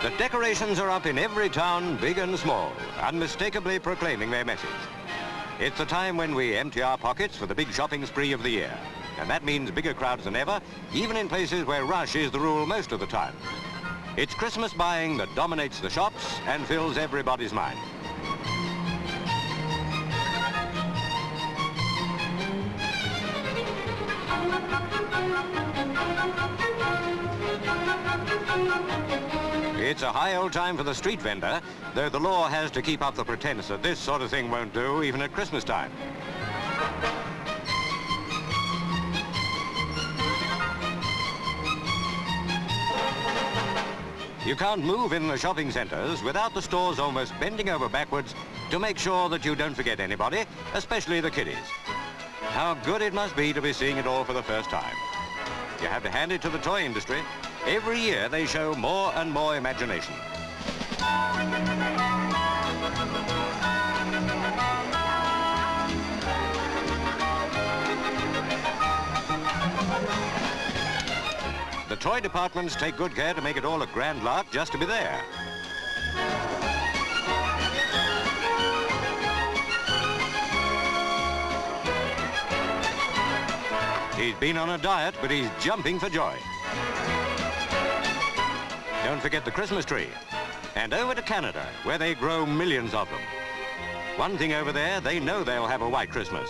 The decorations are up in every town, big and small, unmistakably proclaiming their message. It's the time when we empty our pockets for the big shopping spree of the year. And that means bigger crowds than ever, even in places where rush is the rule most of the time. It's Christmas buying that dominates the shops and fills everybody's mind. It's a high old time for the street vendor, though the law has to keep up the pretense that this sort of thing won't do even at Christmas time. You can't move in the shopping centres without the stores almost bending over backwards to make sure that you don't forget anybody, especially the kiddies. How good it must be to be seeing it all for the first time. You have to hand it to the toy industry. Every year they show more and more imagination. The toy departments take good care to make it all a grand lark just to be there. He's been on a diet, but he's jumping for joy. Don't forget the Christmas tree. And over to Canada, where they grow millions of them. One thing over there, they know they'll have a white Christmas.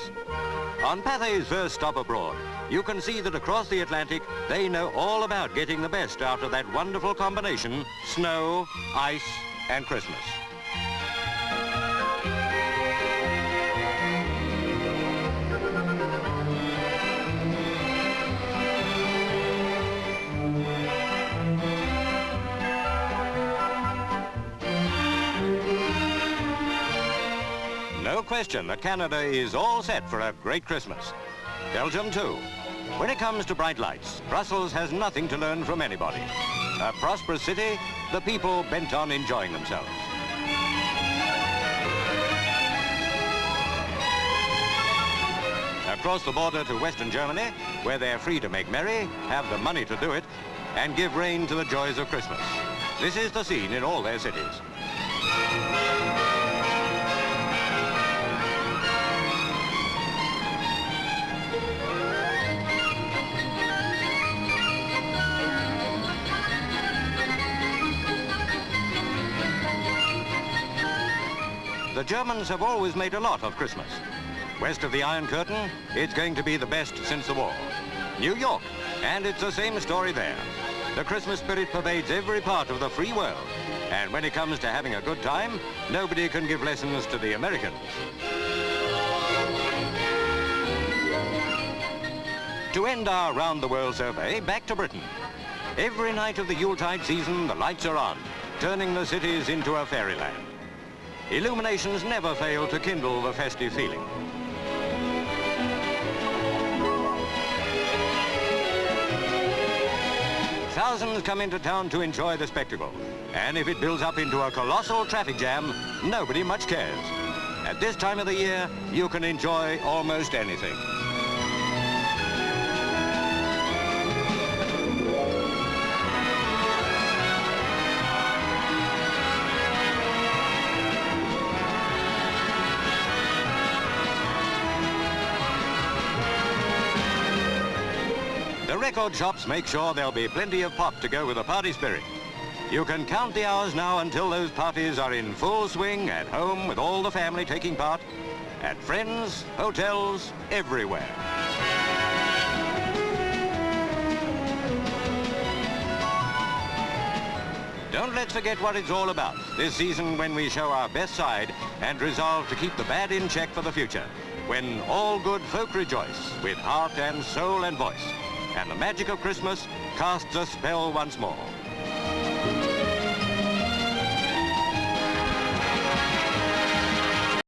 On Pathé's first stop abroad, you can see that across the Atlantic, they know all about getting the best out of that wonderful combination, snow, ice, and Christmas. No question that Canada is all set for a great Christmas. Belgium too. When it comes to bright lights, Brussels has nothing to learn from anybody. A prosperous city, the people bent on enjoying themselves. Across the border to Western Germany, where they're free to make merry, have the money to do it, and give rein to the joys of Christmas. This is the scene in all their cities. The Germans have always made a lot of Christmas. West of the Iron Curtain, it's going to be the best since the war. New York, and it's the same story there. The Christmas spirit pervades every part of the free world. And when it comes to having a good time, nobody can give lessons to the Americans. To end our Round the World survey, back to Britain. Every night of the Yuletide season, the lights are on, turning the cities into a fairyland. Illuminations never fail to kindle the festive feeling. Thousands come into town to enjoy the spectacle, and if it builds up into a colossal traffic jam, nobody much cares. At this time of the year, you can enjoy almost anything. The record shops make sure there'll be plenty of pop to go with the party spirit. You can count the hours now until those parties are in full swing at home with all the family taking part, at friends, hotels, everywhere. Don't let's forget what it's all about this season when we show our best side and resolve to keep the bad in check for the future, when all good folk rejoice with heart and soul and voice. And the magic of Christmas casts a spell once more.